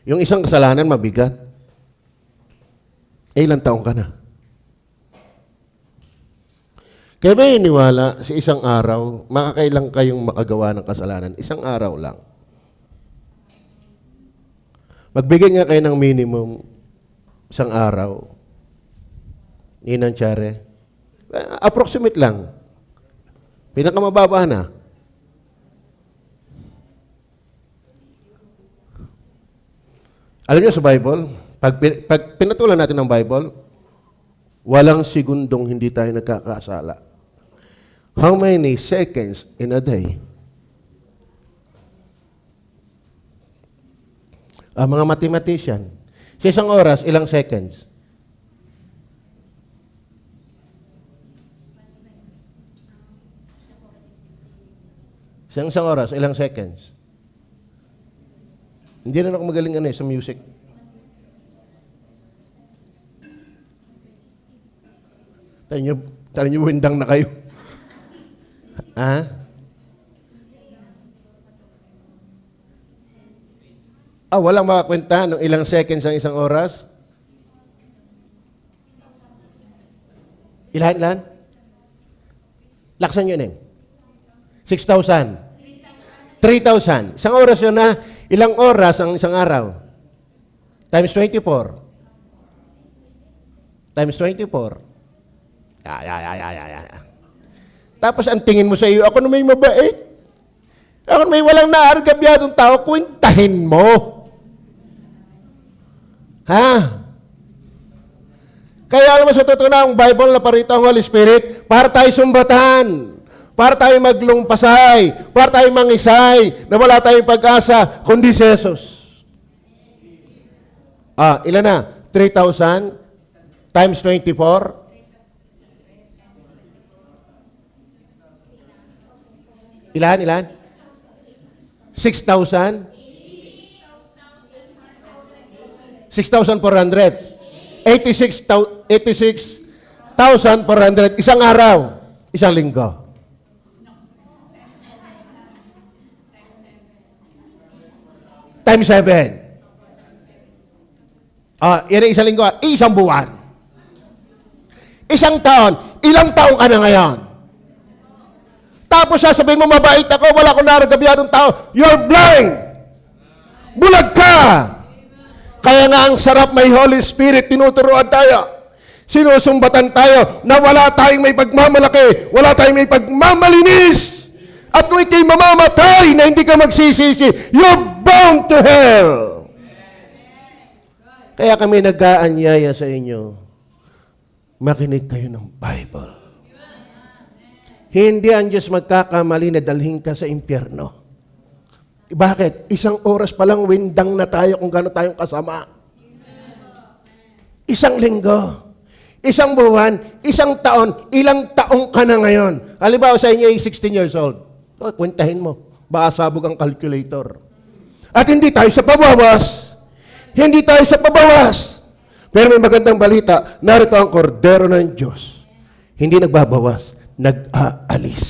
Yung isang kasalanan mabigat. Ilang taong ka na? Kaya ba iniwala sa isang araw, makakailang kayong makagawa ng kasalanan? Isang araw lang. Magbigay nga kayo ng minimum isang araw. Ninang Chare. Approximate lang. Pinakamababa na. Alam niyo sa Bible, pag pinatulan natin ng Bible, walang segundong hindi tayo nagkakasala. How many seconds in a day? Ang mga mathematician, sa isang oras, ilang seconds? Sa isang oras, ilang seconds? Hindi na ako magaling sa music. Tayo nyo windang na kayo. Ha? Walang makakwenta ng ilang seconds ang isang oras? Ilan? Laksan nyo, Neng. 6,000. 3,000. Isang oras yun na. Ilang oras ang isang araw? Times 24. Times 24. Tapos ang tingin mo sa iyo, ako na may mabait. Ako na may walang naargabyadong tao, kwentahin mo. Ha? Kaya alam mo sa totoo na ang Bible na parito ang Holy Spirit para tayo sumbatan. Para tayo maglungpasay, para tayo mangisay, na wala tayong pag-asa, kundi si Jesus. Ilan na? 3,000 times 24? Ilan? 6,000? 6,400. 86,400. Isang araw. Isang linggo. Times 7. Yan ang isang linggo. Isang buwan. Isang taon. Ilang taon ka na ngayon? Tapos sasabihin mo, mabait ako, wala akong naragabyadong tao. You're blind. Bulag ka. Kaya nga ang sarap may Holy Spirit, tinuturuan tayo. Sinusumbatan tayo na wala tayong may pagmamalaki, wala tayong may pagmamalinis. At kung ikay mamamatay na hindi ka magsisisi, you're bound to hell. Kaya kami nag-aanyaya sa inyo, makinig kayo ng Bible. Hindi ang Diyos magkakamali na dalhin ka sa impyerno. Bakit? Isang oras pa lang windang na tayo kung gano'n tayong kasama. Isang linggo, isang buwan, isang taon, ilang taong ka na ngayon. Halimbawa sa inyo ay 16 years old. Kwentahin mo. Baka sabog ang calculator. At hindi tayo sa pabawas. Hindi tayo sa pabawas. Pero may magandang balita. Narito ang kordero ng Diyos. Hindi nagbabawas. Nag-aalis.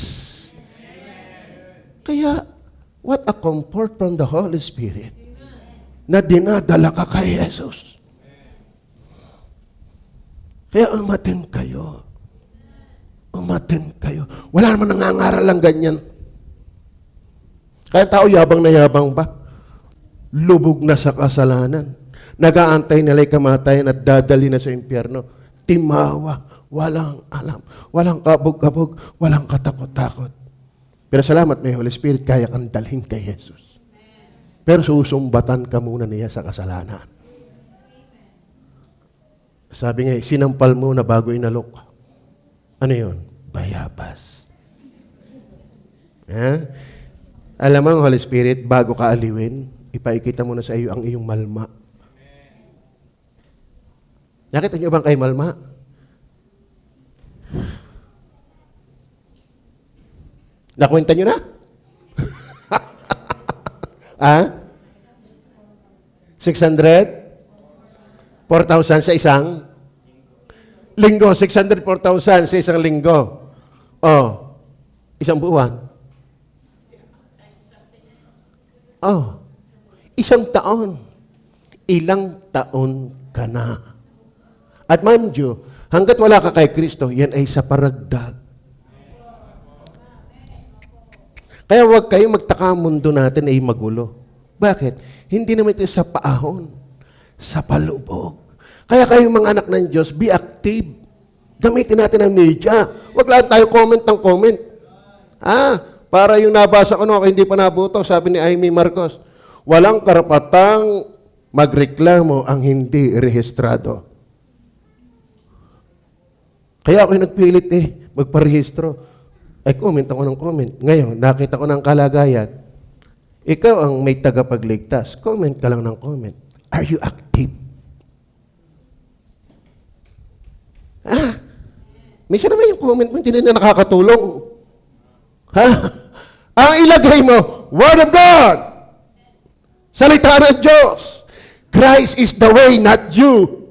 Kaya, what a comfort from the Holy Spirit na dinadala ka kay Jesus. Kaya umatin kayo. Umatin kayo. Wala naman nangangaral lang ganyan. Kaya tao yabang na yabang ba? Lubog na sa kasalanan. Nag-aantay nila'y kamatayan at dadali na sa impyerno. Timawa, walang alam, walang kabog-kabog, walang katakot-takot. Pero salamat may Holy Spirit, kaya kang dalhin kay Jesus. Pero susumbatan ka muna niya sa kasalanan. Sabi nga, sinampal mo na bago inalok. Ano yun? Bayabas. Alam mo, Holy Spirit, bago ka aliwin, ipaikita mo na sa iyo ang iyong malma. Nakita niyo bang kay malma? Nakwenta niyo na? 600? 4,000 sa isang linggo. 600, 4,000 sa isang linggo. Isang buwan. Isang taon. Ilang taon ka na. At mind you, hanggat wala ka kay Kristo, yan ay sa paragdag. Kaya huwag kayong magtaka, mundo natin ay magulo. Bakit? Hindi naman ito sa paahon, sa palubog. Kaya kayong mga anak ng Diyos, be active. Gamitin natin ang media. Huwag lang tayo comment ng comment. Para yung nabasa ko no, hindi pa nabuto, sabi ni Amy Marcos, walang karapatang magreklamo ang hindi rehistrado. Kaya ako'y nagpilit magparehistro. Ay, comment ako ng comment. Ngayon, nakita ko ng kalagayan. Ikaw ang may tagapagligtas. Comment ka lang ng comment. Are you active? Minsan naman yung comment mo, hindi na nakakatulong. Ang ilagay mo, Word of God. Salita ng Diyos. Christ is the way, not you.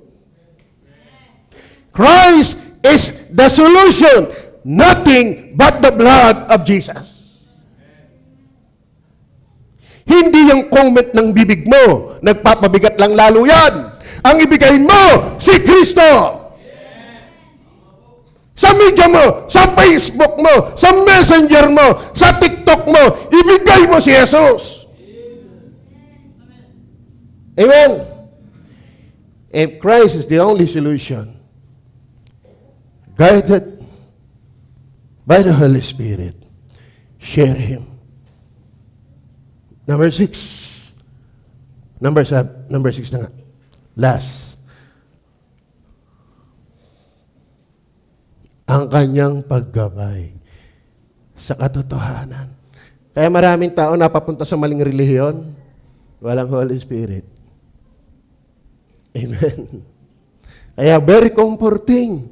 Christ is the solution. Nothing but the blood of Jesus. Hindi yung comment ng bibig mo, nagpapabigat lang lalo yan. Ang ibigay mo, si Kristo. Sa media mo, sa Facebook mo, sa Messenger mo, sa TikTok mo, ibigay mo si Jesus. Amen. If Christ is the only solution, guided by the Holy Spirit, share Him. Number 6. Number 6 na nga. Last. Ang kanyang paggabay sa katotohanan. Kaya maraming tao napapunta sa maling relihiyon, walang Holy Spirit. Amen. Kaya very comforting.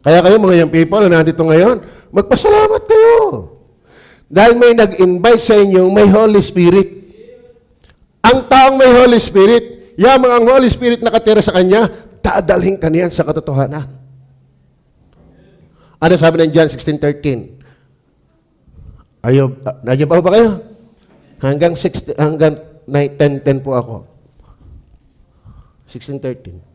Kaya kayo mga young people na nandito ngayon, magpasalamat kayo. Dahil may nag-invite sa inyo, may Holy Spirit. Ang taong may Holy Spirit, yamang ang Holy Spirit nakatira sa kanya, dadalhin ka niyan sa katotohanan. Ano sabi ng John 16:13? Nandiyan pa ba kayo? Hanggang 10:10 po ako. 16:13.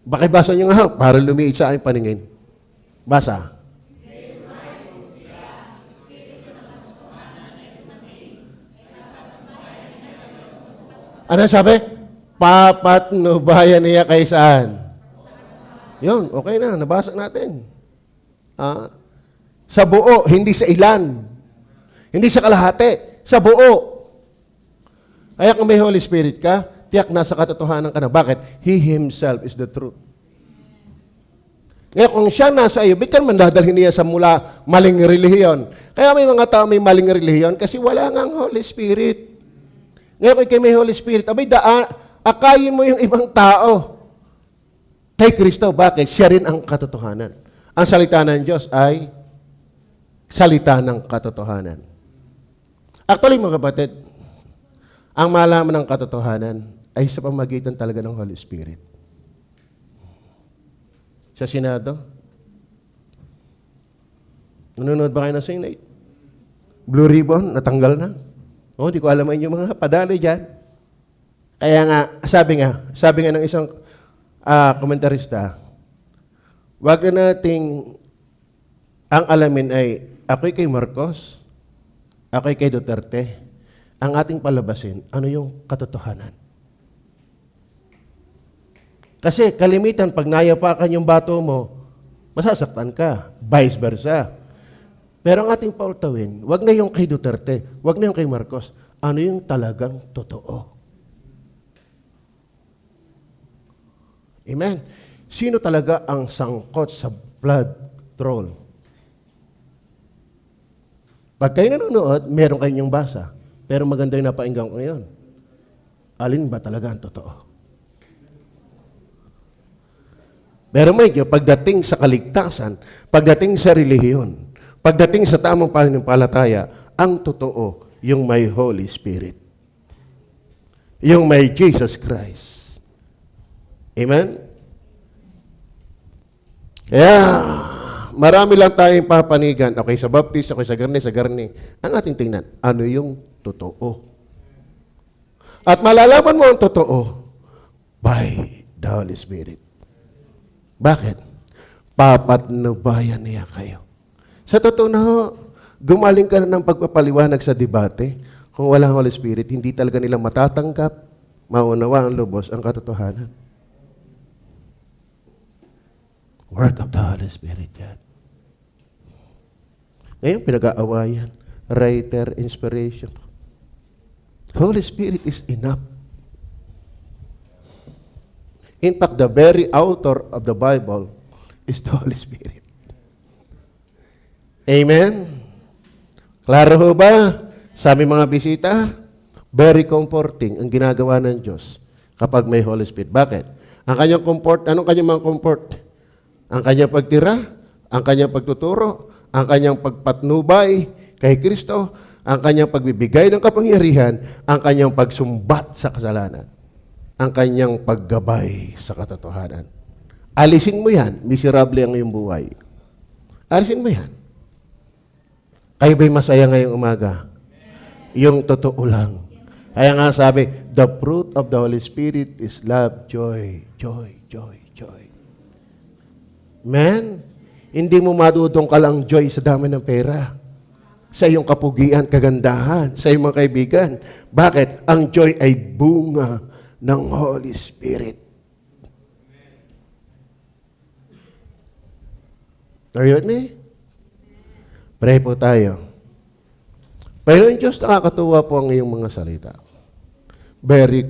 Bakibasa nyo nga para lumiit sa aking paningin. Basa. Ano sabi? Papatnubayan niya kay saan? Yun, okay na. Nabasa natin. Sa buo, hindi sa ilan. Hindi sa kalahati. Sa buo. Kaya kung may Holy Spirit ka, tiyak nasa katotohanan ka na. Bakit? He Himself is the truth. Kaya kung siya nasa iyo, ba't ka naman dadalhin niya sa mula maling relihiyon? Kaya may mga tao may maling relihiyon kasi wala ngang Holy Spirit. Ngayon kung kayo may Holy Spirit, akayin mo yung ibang tao kay Kristo. Bakit? Siya rin ang katotohanan. Ang salita ng Diyos ay salita ng katotohanan. Actually, mga kapatid, ang malaman ng katotohanan ay sa pamagitan talaga ng Holy Spirit. Sa Senado, nanonood ba kayo ng Senate? Blue ribbon, natanggal na. Di ko alam yung mga padali dyan. Kaya nga, sabi nga ng isang komentarista, wag na nating ang alamin ay ako'y kay Marcos, ako'y kay Duterte. Ang ating palabasin, ano yung katotohanan? Kasi kalimitan, pag nayapakan yung bato mo, masasaktan ka. Vice versa. Pero ang ating pautawin, wag na yung kay Duterte, wag na yung kay Marcos. ano yung talagang totoo. Amen. Sino talaga ang sangkot sa blood throne? Pag kayo nanonood, meron kayong basa. Pero maganda yung napainggan ko ngayon. Alin ba talaga ang totoo? Pero medyo, pagdating sa kaligtasan, pagdating sa relihiyon, pagdating sa tamang pananampalataya, ang totoo, yung may Holy Spirit. Yung may Jesus Christ. Amen? Kaya, marami lang tayong papanigan. Okay, sa baptist, okay, sa garni. Ang ating tingnan, ano yung totoo? At malalaman mo ang totoo by the Holy Spirit. Bakit? Papatnubayan niya kayo. Sa totoo na ho, gumaling ka na ng pagpapaliwanag sa debate. Kung walang Holy Spirit, hindi talaga nila matatanggap, maunawa ang lubos, ang katotohanan. Work of the Holy Spirit yan. Ngayon, pinag-aawayan. Writer, inspiration. Holy Spirit is enough. In fact, the very author of the Bible is the Holy Spirit. Amen? Klaro ho ba? Sa aming mga bisita, very comforting ang ginagawa ng Diyos kapag may Holy Spirit. Bakit? Ang kanyang comfort, anong kanyang mga comfort? Ang kanyang pagtira, ang kanyang pagtuturo, ang kanyang pagpatnubay kay Kristo, ang kanyang pagbibigay ng kapangyarihan, ang kanyang pagsumbat sa kasalanan, ang kanyang paggabay sa katotohanan. Alisin mo yan, miserable ang iyong buhay. Alisin mo yan. Kayo ba'y masaya ngayong umaga? Yung totoo lang. Kaya nga sabi, the fruit of the Holy Spirit is love, joy. Man, hindi mo madudungkal ang joy sa dami ng pera. Sa iyong kapugian, kagandahan, sa iyong mga kaibigan. Bakit? Ang joy ay bunga ng Holy Spirit. Are you with me? Pray po tayo. Panginoon Diyos, nakakatuwa po ang iyong mga salita. Very